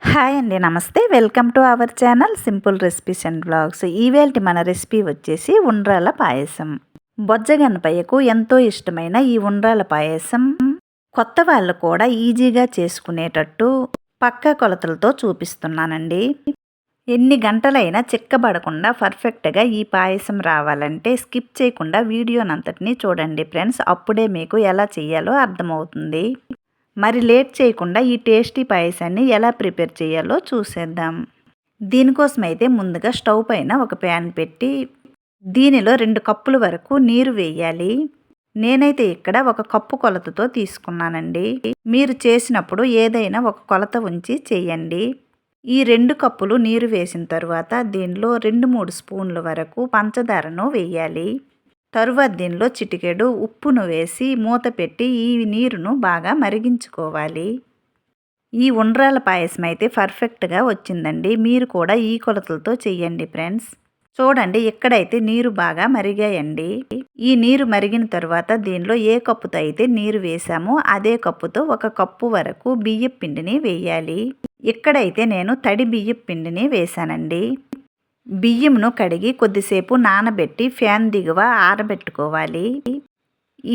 Hi అండి, నమస్తే. Welcome to our channel simple recipes and blogs. ఈవేళ మన రెసిపీ వచ్చేసి ఉండ్రాల పాయసం. బొజ్జగన్నపయ్యకు ఎంతో ఇష్టమైన ఈ ఉండ్రాల పాయసం కొత్త వాళ్ళు కూడా ఈజీగా చేసుకునేటట్టు పక్కా కొలతలతో చూపిస్తున్నానండి. ఎన్ని గంటలైనా చిక్కబడకుండా పర్ఫెక్ట్గా ఈ పాయసం రావాలంటే స్కిప్ చేయకుండా వీడియోనంతటినీ చూడండి ఫ్రెండ్స్. అప్పుడే మీకు ఎలా చేయాలో అర్థమవుతుంది. మరి లేట్ చేయకుండా ఈ టేస్టీ పాయసాన్ని ఎలా ప్రిపేర్ చేయాలో చూసేద్దాం. దీనికోసమైతే ముందుగా స్టవ్ పైన ఒక ప్యాన్ పెట్టి దీనిలో 2 కప్పుల వరకు నీరు వేయాలి. నేనైతే ఇక్కడ ఒక కప్పు కొలతతో తీసుకున్నానండి. మీరు చేసినప్పుడు ఏదైనా ఒక కొలత ఉంచి చేయండి. ఈ 2 కప్పులు నీరు వేసిన తర్వాత దీనిలో 2-3 స్పూన్ల వరకు పంచదారను వేయాలి. తరువాత దీనిలో చిటికెడు ఉప్పును వేసి మూత పెట్టి ఈ నీరును బాగా మరిగించుకోవాలి. ఈ ఉండ్రాల పాయసం అయితే పర్ఫెక్ట్గా వచ్చిందండి. మీరు కూడా ఈ కొలతలతో చెయ్యండి ఫ్రెండ్స్. చూడండి, ఇక్కడైతే నీరు బాగా మరిగాయండి. ఈ నీరు మరిగిన తర్వాత దీనిలో ఏ కప్పుతో అయితే నీరు వేసామో అదే కప్పుతో 1 కప్పు వరకు బియ్యపు పిండిని వేయాలి. ఇక్కడైతే నేను తడి బియ్యపు పిండిని వేశానండి. బియ్యంను కడిగి కొద్దిసేపు నానబెట్టి ఫ్యాన్ దిగువ ఆరబెట్టుకోవాలి.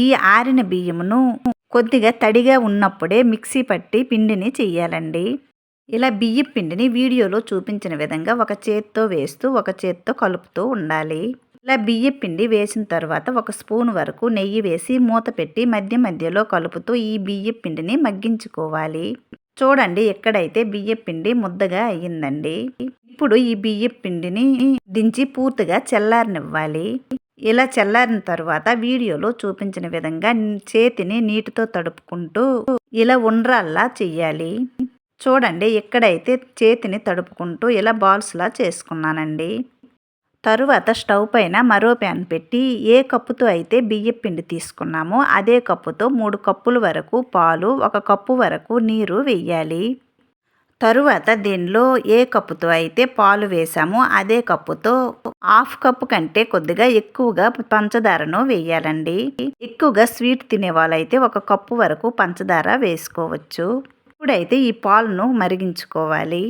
ఈ ఆరిన బియ్యమును కొద్దిగా తడిగా ఉన్నప్పుడే మిక్సీ పట్టి పిండిని చెయ్యాలండి. ఇలా బియ్యపు పిండిని వీడియోలో చూపించిన విధంగా ఒక చేత్తో వేస్తూ ఒక చేత్తో కలుపుతూ ఉండాలి. ఇలా బియ్యపు పిండి వేసిన తర్వాత 1 స్పూన్ వరకు నెయ్యి వేసి మూత పెట్టి మధ్య మధ్యలో కలుపుతూ ఈ బియ్యపు పిండిని మగ్గించుకోవాలి. చూడండి, ఎక్కడైతే బియ్యపు పిండి ముద్దగా అయ్యిందండి. ఇప్పుడు ఈ బియ్యపు పిండిని దించి పూర్తిగా చల్లారనివ్వాలి. ఇలా చల్లారిన తర్వాత వీడియోలో చూపించిన విధంగా చేతిని నీటితో తడుపుకుంటూ ఇలా ఉండ్రాల్లా చెయ్యాలి. చూడండి, ఎక్కడైతే చేతిని తడుపుకుంటూ ఇలా బాల్స్లా చేసుకున్నానండి. తరువాత స్టవ్ పైన మరో ప్యాన్ పెట్టి ఏ కప్పుతో అయితే బియ్యపు పిండి తీసుకున్నామో అదే కప్పుతో 3 కప్పుల వరకు పాలు, 1 కప్పు వరకు నీరు వేయాలి. తరువాత దీనిలో ఏ కప్పుతో అయితే పాలు వేసామో అదే కప్పుతో 1/2 కప్పు కంటే కొద్దిగా ఎక్కువగా పంచదారను వేయాలండి. ఎక్కువగా స్వీట్ తినే వాళ్ళైతే 1 కప్పు వరకు పంచదార వేసుకోవచ్చు. ఇప్పుడైతే ఈ పాలను మరిగించుకోవాలి.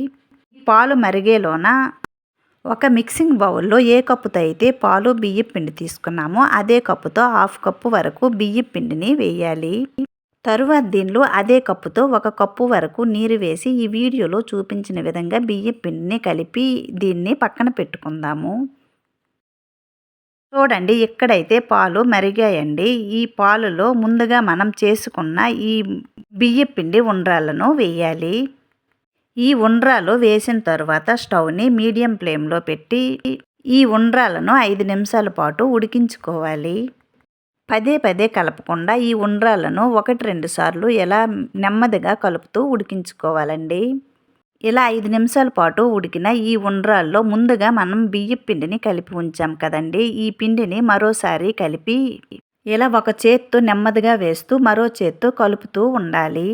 పాలు మరిగేలోన ఒక మిక్సింగ్ బౌల్లో ఏ కప్పుతో అయితే పాలు బియ్యపు పిండి తీసుకున్నామో అదే కప్పుతో 1/2 కప్పు వరకు బియ్యపు పిండిని వేయాలి. తరువాత దీనిలో అదే కప్పుతో 1 కప్పు వరకు నీరు వేసి ఈ వీడియోలో చూపించిన విధంగా బియ్యపు పిండిని కలిపి దీన్ని పక్కన పెట్టుకుందాము. చూడండి, ఇక్కడైతే పాలు మరిగాయండి. ఈ పాలులో ముందుగా మనం చేసుకున్న ఈ బియ్యపు పిండి ఉండ్రాలను వేయాలి. ఈ ఉండ్రాలు వేసిన తర్వాత స్టవ్ని మీడియం ఫ్లేమ్లో పెట్టి ఈ ఉండ్రాలను 5 నిమిషాల పాటు ఉడికించుకోవాలి. పదే పదే కలపకుండా ఈ ఉండ్రాలను 1-2 సార్లు ఇలా నెమ్మదిగా కలుపుతూ ఉడికించుకోవాలండి. ఇలా 5 నిమిషాల పాటు ఉడికిన ఈ ఉండ్రాల్లో ముందుగా మనం బియ్యపు పిండిని కలిపి ఉంచాం కదండి. ఈ పిండిని మరోసారి కలిపి ఇలా ఒక చేత్తో నెమ్మదిగా వేస్తూ మరో చేత్తో కలుపుతూ ఉండాలి.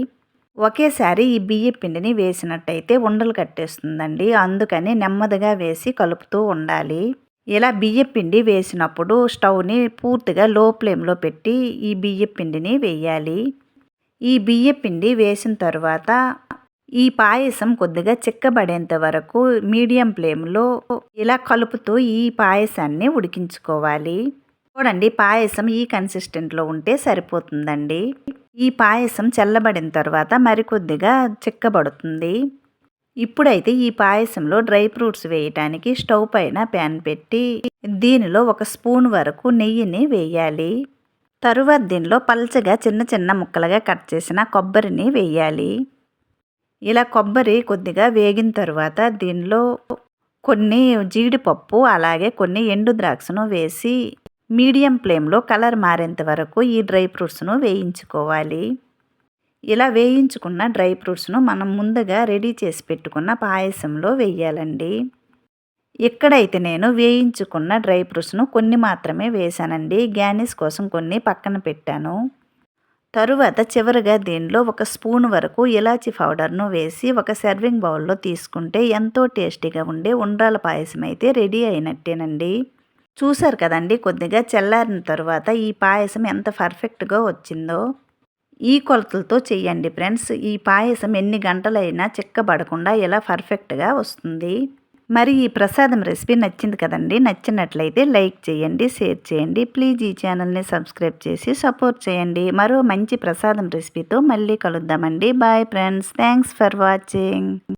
ఒకేసారి ఈ బియ్యపు పిండిని వేసినట్టయితే ఉండలు కట్టేస్తుందండి. అందుకని నెమ్మదిగా వేసి కలుపుతూ ఉండాలి. ఇలా బియ్యపు పిండి వేసినప్పుడు స్టవ్ని పూర్తిగా లో ఫ్లేమ్లో పెట్టి ఈ బియ్యపు పిండిని వేయాలి. ఈ బియ్యపు పిండి వేసిన తర్వాత ఈ పాయసం కొద్దిగా చిక్కబడేంత వరకు మీడియం ఫ్లేమ్లో ఇలా కలుపుతూ ఈ పాయసాన్ని ఉడికించుకోవాలి. చూడండి, పాయసం ఈ కన్సిస్టెంట్లో ఉంటే సరిపోతుందండి. ఈ పాయసం చల్లబడిన తర్వాత మరికొద్దిగా చిక్కబడుతుంది. ఇప్పుడైతే ఈ పాయసంలో డ్రై ఫ్రూట్స్ వేయటానికి స్టవ్ పైన ప్యాన్ పెట్టి దీనిలో 1 స్పూన్ వరకు నెయ్యిని వేయాలి. తరువాత దీనిలో పల్చగా చిన్న చిన్న ముక్కలుగా కట్ చేసిన కొబ్బరిని వేయాలి. ఇలా కొబ్బరి కొద్దిగా వేగిన తర్వాత దీనిలో కొన్ని జీడిపప్పు అలాగే కొన్ని ఎండు ద్రాక్షను వేసి మీడియం ఫ్లేమ్లో కలర్ మారేంత వరకు ఈ డ్రై ఫ్రూట్స్ను వేయించుకోవాలి. ఇలా వేయించుకున్న డ్రై ఫ్రూట్స్ను మనం ముందుగా రెడీ చేసి పెట్టుకున్న పాయసంలో వేయాలండి. ఇక్కడైతే నేను వేయించుకున్న డ్రై ఫ్రూట్స్ను కొన్ని మాత్రమే వేశానండి. గార్నిష్ కోసం కొన్ని పక్కన పెట్టాను. తరువాత చివరిగా దీనిలో 1 స్పూన్ వరకు ఇలాచీ పౌడర్ను వేసి ఒక సర్వింగ్ బౌల్లో తీసుకుంటే ఎంతో టేస్టీగా ఉండే ఉండ్రాల పాయసం అయితే రెడీ అయినట్టేనండి. చూసారు కదండి, కొద్దిగా చల్లారిన తర్వాత ఈ పాయసం ఎంత పర్ఫెక్ట్గా వచ్చిందో. ఈ కొలతలతో చేయండి ఫ్రెండ్స్. ఈ పాయసం ఎన్ని గంటలైనా చిక్కబడకుండా ఇలా పర్ఫెక్ట్‌గా వస్తుంది. మరి ఈ ప్రసాదం రెసిపీ నచ్చింది కదండి. నచ్చినట్లయితే లైక్ చేయండి, షేర్ చేయండి. ప్లీజ్ ఈ ఛానల్ని సబ్స్క్రైబ్ చేసి సపోర్ట్ చేయండి. మరో మంచి ప్రసాదం రెసిపీతో మళ్ళీ కలుద్దామండి. Bye friends. Thanks for watching.